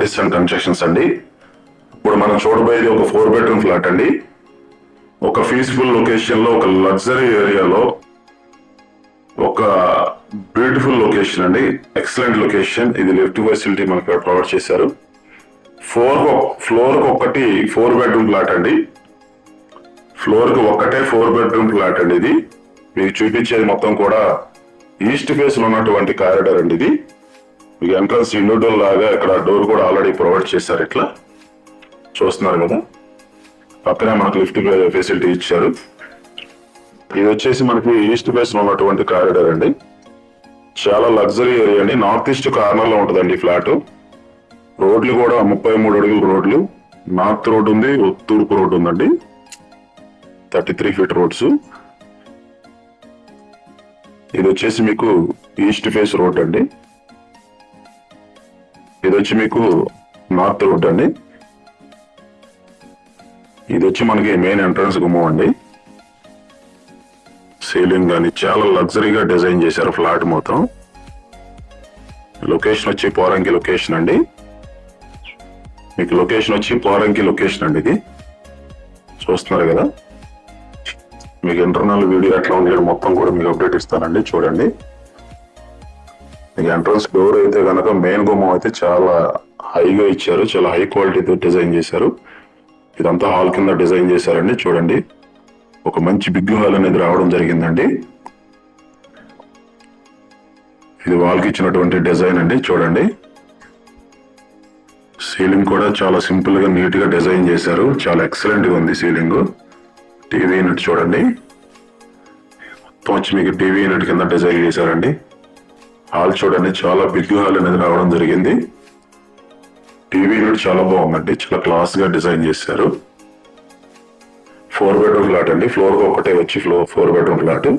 Properties and constructions అండి. ఇప్పుడు మనం చూడబోయేది ఒక 4 బెడ్రూమ్ ఫ్లాట్ అండి. ఒక పీస్ఫుల్ లొకేషన్ లో, ఒక లగ్జరీ ఏరియాలో, ఒక బ్యూటిఫుల్ లొకేషన్ అండి. Excellent location. ఇది లిఫ్ట్ ఫెసిలిటీ మనకి ప్రొవైడ్ చేశారు. ఫ్లోర్ కి ఒకటి 4 బెడ్రూమ్ ఫ్లాట్ అండి. ఫ్లోర్ కి ఒకటే 4 బెడ్రూమ్ ఫ్లాట్ అండి. ఇది మీకు చూపించేది మొత్తం కూడా ఈస్ట్ ఫేస్ లో ఉన్నటువంటి కారిడార్ అండి. ఇది మీకు ఎంట్రన్స్ ఇండివిజువల్ లాగా ఇక్కడ డోర్ కూడా ఆల్రెడీ ప్రొవైడ్ చేశారు. ఇట్లా చూస్తున్నారు కదా, పక్కనే మనకు లిఫ్ట్ ఫెసిలిటీ ఇచ్చారు. ఇది వచ్చేసి మనకి ఈస్ట్ ఫేస్ లో ఉన్నటువంటి కారిడార్ అండి. చాలా లగ్జరీ ఏరియా అండి. నార్త్ ఈస్ట్ కార్నర్ లో ఉంటుందండి ఫ్లాట్. రోడ్లు కూడా 33 అడుగుల రోడ్లు. నార్త్ రోడ్ ఉంది, తూర్పు రోడ్ ఉందండి. 33 ఫీట్ రోడ్స్. ఇది వచ్చేసి మీకు ఈస్ట్ ఫేస్ రోడ్ అండి. ఇది వచ్చి మీకు నార్త్ రోడ్ అండి. ఇది వచ్చి మనకి మెయిన్ ఎంట్రన్స్ గుమ్మం అండి. సీలింగ్ కానీ చాలా లగ్జరీగా డిజైన్ చేశారు ఫ్లాట్ మొత్తం. లొకేషన్ వచ్చి పోరంకి లొకేషన్ అండి. మీకు లొకేషన్ వచ్చి పోరంకి లొకేషన్ అండి. ఇది చూస్తున్నారు కదా. మీకు ఇంటర్నల్ వీడియో ఎట్లా ఉంది మొత్తం కూడా మీకు అప్డేట్ ఇస్తానండి. చూడండి, మీకు ఎంట్రన్స్ డోర్ అయితే కనుక మెయిన్ గుమ్మం అయితే చాలా హైగా ఇచ్చారు. చాలా హై క్వాలిటీతో డిజైన్ చేశారు. ఇదంతా హాల్ కింద డిజైన్ చేశారండి. చూడండి, ఒక మంచి బిగ్ హాల్ అనేది రావడం జరిగిందండి. ఇది వాల్కి ఇచ్చినటువంటి డిజైన్ అండి. చూడండి, సీలింగ్ కూడా చాలా సింపుల్ గా నీట్ గా డిజైన్ చేశారు. చాలా ఎక్సలెంట్ గా ఉంది సీలింగ్. టీవీ యూనిట్ చూడండి, మొత్తం వచ్చి మీకు టీవీ యూనిట్ కింద డిజైన్ చేశారండి. హాల్ చూడండి, చాలా బిగ్ హాల్ అనేది రావడం జరిగింది. టీవీ యూనిట్ చాలా బాగుందండి. చాలా క్లాస్ గా డిజైన్ చేశారు. 4 బెడ్రూమ్ ఫ్లాట్ అండి. ఫ్లోర్ ఒకటే వచ్చి 4 బెడ్రూమ్ ఫ్లాట్.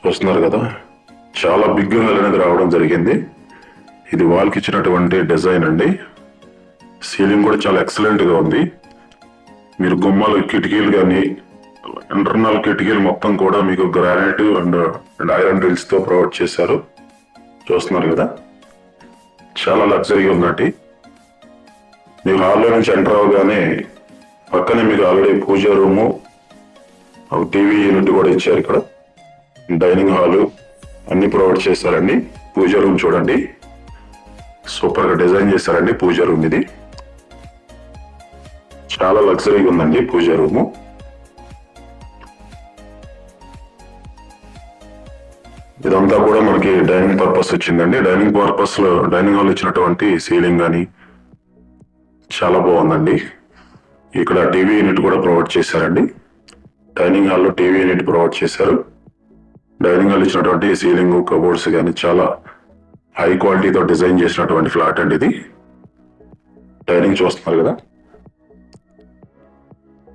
చూస్తున్నారు కదా, చాలా బిగ్ హాల్ అనేది రావడం జరిగింది. ఇది వాల్ కి ఇచ్చినటువంటి డిజైన్ అండి. సీలింగ్ కూడా చాలా ఎక్సలెంట్ గా ఉంది. మీరు గుమ్మాలు, కిటికీలు కానీ, ఇంటర్నల్ కిటికీలు మొత్తం కూడా మీకు గ్రానైట్ అండ్ ఐరన్ డ్రిల్స్ తో ప్రొవైడ్ చేశారు. చూస్తున్నారు కదా, చాలా లగ్జరీగా ఉందండి. మీకు హాల్లో నుంచి ఎంటర్ అవగానే పక్కనే మీకు ఆల్రెడీ పూజ రూము, టీవీ యూనిట్ కూడా ఇచ్చారు. ఇక్కడ డైనింగ్ హాలు అన్ని ప్రొవైడ్ చేశారండి. పూజ రూమ్ చూడండి, సూపర్ గా డిజైన్ చేశారండి. పూజ రూమ్ ఇది చాలా లగ్జరీగా ఉందండి. పూజ రూము ఇదంతా కూడా మనకి డైనింగ్ పర్పస్ వచ్చిందండి. డైనింగ్ పర్పస్ లో డైనింగ్ హాల్ ఇచ్చినటువంటి సీలింగ్ కానీ చాలా బాగుందండి. ఇక్కడ టీవీ యూనిట్ కూడా ప్రొవైడ్ చేశారండి. డైనింగ్ హాల్లో టీవీ యూనిట్ ప్రొవైడ్ చేశారు. డైనింగ్ హాల్ ఇచ్చినటువంటి సీలింగ్, కబోర్డ్స్ కానీ చాలా హై క్వాలిటీతో డిజైన్ చేసినటువంటి ఫ్లాట్ అండి. ఇది డైనింగ్ చూస్తున్నారు కదా,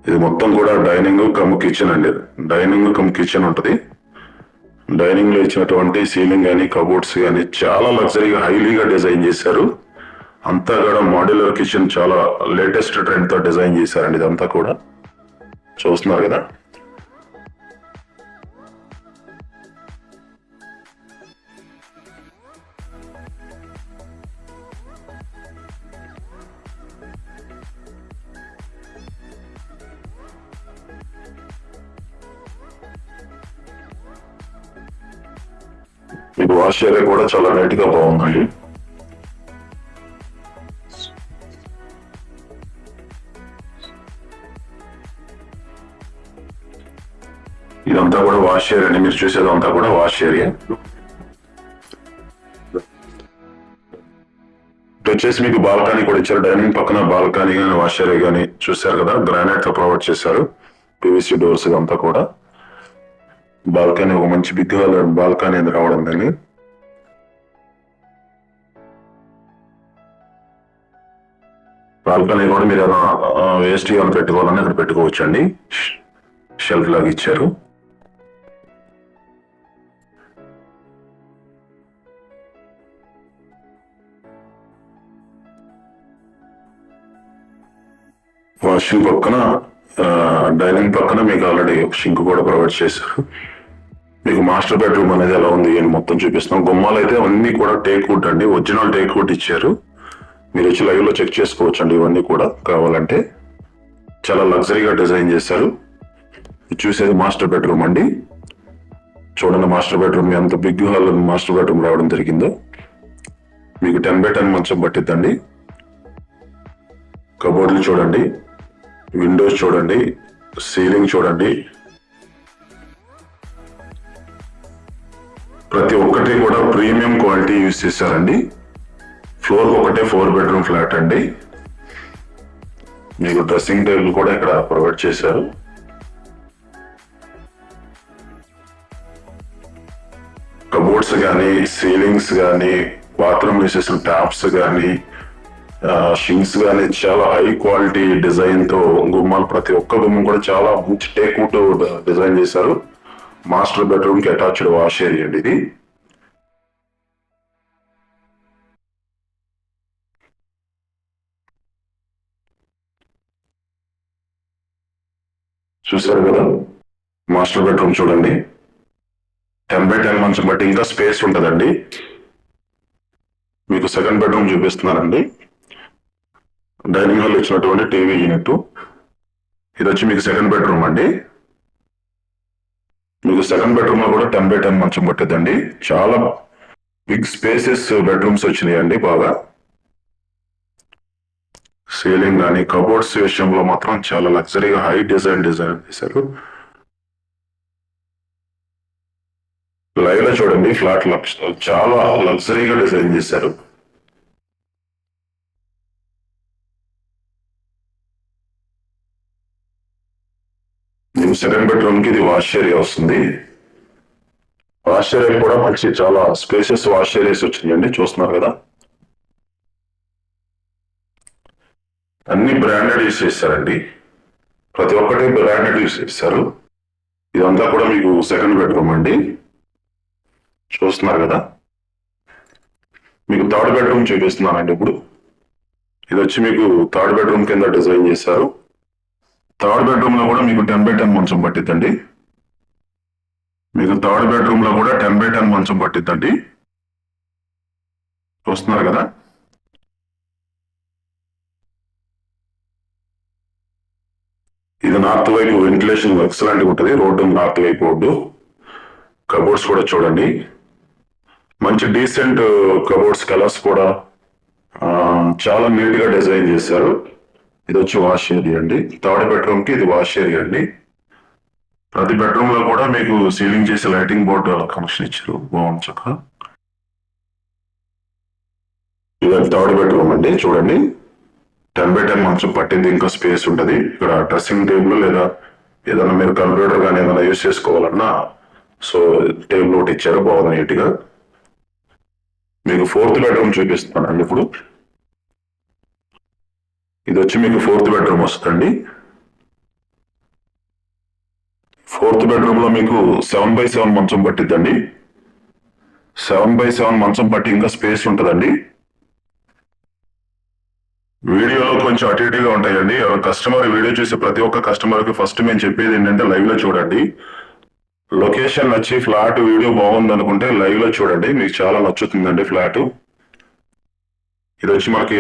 ఇది మొత్తం కూడా డైనింగ్ కమ్ కిచెన్ అండి. డైనింగ్ కమ్ కిచెన్ ఉంటుంది. డైనింగ్ లో ఇచ్చినటువంటి సీలింగ్ కానీ, కబోర్డ్స్ కానీ చాలా లగ్జరీగా హైలీగా డిజైన్ చేశారు. అంతా కూడా మాడ్యులర్ కిచెన్ చాలా లేటెస్ట్ ట్రెండ్ తో డిజైన్ చేశారండి. ఇదంతా కూడా చూస్తున్నారు కదా. ఇది వాష్ ఏరియా కూడా చాలా నీట్ గా బాగుందండి. ఇదంతా కూడా వాష్ ఏరియా అండి. మీరు చూసేదంతా కూడా వాష్ ఏరియా. వచ్చేసి మీకు బాల్కనీ కూడా ఇచ్చారు. డైనింగ్ పక్కన బాల్కనీ కానీ, వాష్ ఏరియా కానీ చూసారు కదా, గ్రానైట్ తో ప్రొవైడ్ చేశారు. పివిసి డోర్స్ ఇదంతా కూడా. బాల్కనీ ఒక మంచి బిగ్ బాల్కనీ అనేది రావడం దాన్ని. బాల్కనీ కూడా మీరు వేస్ట్ ఏమైనా పెట్టుకోవాలని అక్కడ పెట్టుకోవచ్చు అండి. షెల్ఫ్ లాగా ఇచ్చారు. వాషింగ్ పక్కన, డైనింగ్ పక్కన మీకు ఆల్రెడీ షింక్ కూడా ప్రొవైడ్ చేశారు. మీకు మాస్టర్ బెడ్రూమ్ అనేది ఎలా ఉంది అని మొత్తం చూపిస్తున్నాం. గుమ్మాలు అయితే అన్ని కూడా టేక్ వుడ్ అండి. ఒరిజినల్ టేక్ వుడ్ ఇచ్చారు. మీరు వచ్చి లైవ్ లో చెక్ చేసుకోవచ్చు అండి. ఇవన్నీ కూడా కావాలంటే చాలా లగ్జరీగా డిజైన్ చేశారు. చూసేది మాస్టర్ బెడ్రూమ్ అండి. చూడండి మాస్టర్ బెడ్రూమ్ ఎంత బిగ్ హాల్ మాస్టర్ బెడ్రూమ్ రావడం జరిగిందో. మీకు 10x10 మంచం పట్టిద్దండి. కబోర్డ్లు చూడండి, విండోస్ చూడండి, సీలింగ్ చూడండి. ప్రతి ఒక్కటి కూడా ప్రీమియం క్వాలిటీ యూజ్ చేశారండి. ఫ్లోర్ ఒకటే 4 బెడ్రూమ్ ఫ్లాట్ అండి. మీకు డ్రెస్సింగ్ టేబుల్ కూడా ఇక్కడ ప్రొవైడ్ చేశారు. కబోర్డ్స్ కానీ, సీలింగ్స్ కానీ, బాత్రూమ్ వేసేసిన ట్యాప్స్ కానీ, షింక్స్ కానీ చాలా హై క్వాలిటీ డిజైన్ తో గుమ్మాలు ప్రతి ఒక్క గుమ్మం కూడా చాలా మంచి టేక్వుడ్ డిజైన్ చేశారు. మాస్టర్ బెడ్రూమ్ కి అటాచ్డ్ వాష్ ఏరియా అండి ఇది. చూసారు కదా మాస్టర్ బెడ్రూమ్ చూడండి. 10x10 మంచం బట్టి ఇంకా స్పేస్ ఉంటుందండి. మీకు సెకండ్ బెడ్రూమ్ చూపిస్తున్నానండి. డైనింగ్ హాల్ ఇచ్చినటువంటి టీవీ యూనిట్. ఇది వచ్చి మీకు సెకండ్ బెడ్రూమ్ అండి. మీకు సెకండ్ బెడ్రూమ్ లో కూడా 10x10 మంచం పట్టిద్దండి. చాలా బిగ్ స్పేసెస్ బెడ్రూమ్స్ వచ్చినాయండి. బాగా సీలింగ్ కానీ కబోర్డ్స్ విషయంలో మాత్రం చాలా లగ్జరీగా హై డిజైన్ చేశారు. లైవ్ లో చూడండి ఫ్లాట్ చాలా లగ్జరీగా డిజైన్ చేశారు. సెకండ్ బెడ్రూమ్ కి ఇది వాష్ ఏరియా వస్తుంది. వాష్ ఏరియా కూడా మంచి చాలా స్పేసెస్ వాష్ ఏరియాస్ వచ్చినాయండి. చూస్తున్నారు కదా, అన్ని బ్రాండెడ్ యూస్ చేశారండి. ప్రతి ఒక్కటి బ్రాండెడ్ యూస్ చేశారు. ఇదంతా కూడా మీకు సెకండ్ బెడ్రూమ్ అండి. చూస్తున్నారు కదా, మీకు థర్డ్ బెడ్రూమ్ చూపిస్తున్నానండి ఇప్పుడు. ఇది వచ్చి మీకు థర్డ్ బెడ్రూమ్ కింద డిజైన్ చేశారు. థర్డ్ బెడ్రూమ్ లో కూడా మీకు 10x10 మంచం పట్టిద్దండి. మీకు థర్డ్ బెడ్రూమ్ లో కూడా 10x10 మంచం పట్టిద్దండి. చూస్తున్నారు కదా, ఇది నార్త్ వైపు వెంటిలేషన్ ఎక్సలెంట్ ఉంటుంది. రోడ్డు నార్త్ వైపు రోడ్డు. కబోర్డ్స్ కూడా చూడండి, మంచి డీసెంట్ కబోర్డ్స్. కలర్స్ కూడా చాలా నీట్ గా డిజైన్ చేశారు. ఇది వచ్చి వాష్ ఏరియా అండి. థర్డ్ బెడ్రూమ్ కి ఇది వాష్ ఏరియా అండి. ప్రతి బెడ్రూమ్ లో కూడా మీకు సీలింగ్ చేసి లైటింగ్ బోర్డు కనెక్షన్ ఇచ్చారు. బాగుంది చక్కగా. ఇది థర్డ్ బెడ్రూమ్ అండి. చూడండి 10x10 మంచం పట్టింది. ఇంకా స్పేస్ ఉంటుంది. ఇక్కడ డ్రెస్సింగ్ టేబుల్ లేదా ఏదైనా మీరు కంప్యూటర్ కానీ ఏదైనా యూజ్ చేసుకోవాలన్నా సో టేబుల్ ఒకటి ఇచ్చారు. బాగుంది నీట్ గా. మీకు ఫోర్త్ బెడ్రూమ్ చూపిస్తున్నానండి ఇప్పుడు. ఇది వచ్చి మీకు ఫోర్త్ బెడ్రూమ్ వస్తుందండి. ఫోర్త్ బెడ్రూమ్ లో మీకు 7x7 మంచం పట్టిద్దండి. 7x7 మంచం పట్టి ఇంకా స్పేస్ ఉంటుందండి. వీడియోలో కొంచెం అటు ఇటుగా ఉంటాయండి. కస్టమర్ వీడియో చూసే ప్రతి ఒక్క కస్టమర్ కి ఫస్ట్ మేము చెప్పేది ఏంటంటే లైవ్ లో చూడండి. లొకేషన్ నచ్చి ఫ్లాట్ వీడియో బాగుంది అనుకుంటే లైవ్ లో చూడండి, మీకు చాలా నచ్చుతుందండి ఫ్లాట్. ఇది వచ్చి మనకి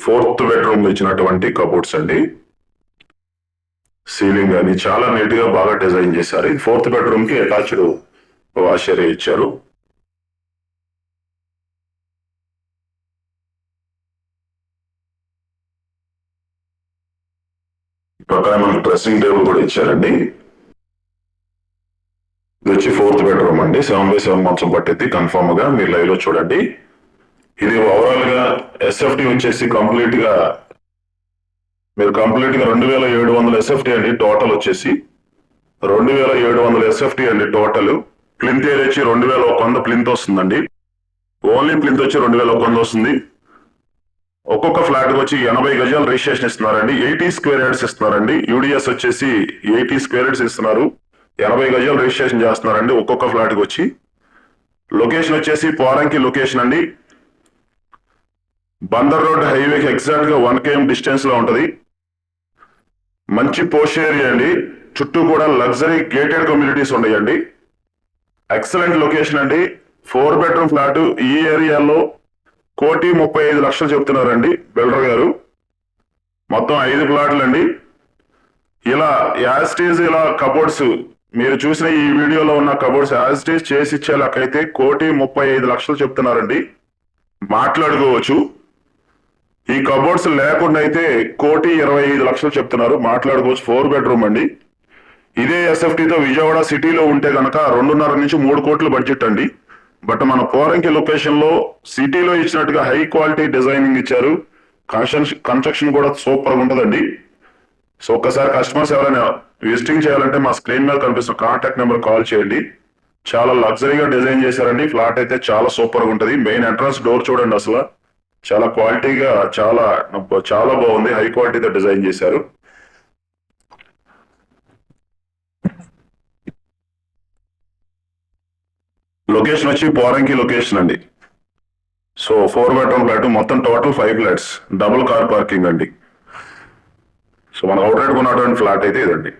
ఫోర్త్ బెడ్రూమ్ లో ఇచ్చినటువంటి కబోర్డ్స్ అండి. సీలింగ్ అని చాలా నీట్ గా బాగా డిజైన్ చేశారు. ఇది ఫోర్త్ బెడ్రూమ్ కి అటాచ్డ్ వాష్ ఏరియా ఇచ్చారు. పక్కన మనకి డ్రెస్సింగ్ టేబుల్ కూడా ఇచ్చారండి. ఇది వచ్చి ఫోర్త్ బెడ్రూమ్ అండి. 7x7 మంచం పట్టింది కన్ఫర్మ్ గా. మీరు లైవ్ లో చూడండి. ఇది ఓవరాల్ గా ఎస్ఎఫ్టీ వచ్చేసి కంప్లీట్ గా 2700 ఎస్ఎఫ్టీ అండి. టోటల్ వచ్చేసి 2700 ఎస్ఎఫ్టీ అండి టోటల్. ప్లింత్ ఏరియా వచ్చి 2100 ప్లింత్ వస్తుందండి. ఓన్లీ ప్లింత్ వచ్చి 2100 వస్తుంది. ఒక్కొక్క ఫ్లాట్ వచ్చి 80 గజాలు రిజిస్ట్రేషన్ ఇస్తున్నారండి. 80 స్క్వేర్ యార్డ్స్ ఇస్తున్నారండి. యూడిఎస్ వచ్చేసి 80 స్క్వేర్ యార్డ్స్ ఇస్తున్నారు. 80 గజాలు రిజిస్ట్రేషన్ చేస్తున్నారండి ఒక్కొక్క ఫ్లాట్ కి వచ్చి. లొకేషన్ వచ్చేసి పోరంకి లొకేషన్ అండి. బందర్ రోడ్ హైవేకి ఎగ్జాక్ట్ గా 1 km డిస్టెన్స్ లో ఉంటది. మంచి పోష్ ఏరియా అండి. చుట్టూ కూడా లగ్జరీ గేటెడ్ కమ్యూనిటీస్ ఉన్నాయండి. ఎక్సలెంట్ లొకేషన్ అండి. 4 బెడ్రూమ్ ఫ్లాట్ ఈ ఏరియాలో 1,35,00,000 చెప్తున్నారండి బిల్డర్ గారు. మొత్తం 5 ప్లాట్లు అండి. ఇలా యాస్టేజ్ ఇలా కబోర్డ్స్ మీరు చూసిన ఈ వీడియోలో ఉన్న కబోర్డ్స్ యాస్టేజ్ చేసి ఇచ్చేలాకైతే 1,35,00,000 చెప్తున్నారండి. మాట్లాడుకోవచ్చు. ఈ కబోర్డ్స్ లేకుండా అయితే 1,25,00,000 చెప్తున్నారు. మాట్లాడుకోవచ్చు. 4 బెడ్రూమ్ అండి. ఇదే ఎస్ఎఫ్టీతో విజయవాడ సిటీలో ఉంటే కనుక 2.5 నుంచి 3 కోట్ల బడ్జెట్ అండి. బట్ మన పోరంకి లొకేషన్ లో సిటీలో ఇచ్చినట్టుగా హై క్వాలిటీ డిజైనింగ్ ఇచ్చారు. కన్స్ట్రక్షన్ కూడా సూపర్ గా ఉంటుందండి. సో ఒక్కసారి కస్టమర్స్ ఎవరైనా విజిటింగ్ చేయాలంటే మా స్క్రీన్ మీద కనిపిస్తున్న కాంటాక్ట్ నెంబర్ కాల్ చేయండి. చాలా లగ్జరీగా డిజైన్ చేశారండి. ఫ్లాట్ అయితే చాలా సూపర్ గా ఉంటుంది. మెయిన్ ఎంట్రన్స్ డోర్ చూడండి, అసలు చాలా క్వాలిటీగా చాలా బాగుంది. హై క్వాలిటీతో డిజైన్ చేశారు. లొకేషన్ వచ్చి పోరంకి లొకేషన్ అండి. సో 4 బెడ్రూమ్ ఫ్లాట్, మొత్తం total 5 flats, double car parking అండి. సో మన అవుట్లెట్ కొన్నటువంటి ఫ్లాట్ అయితే ఇదండి.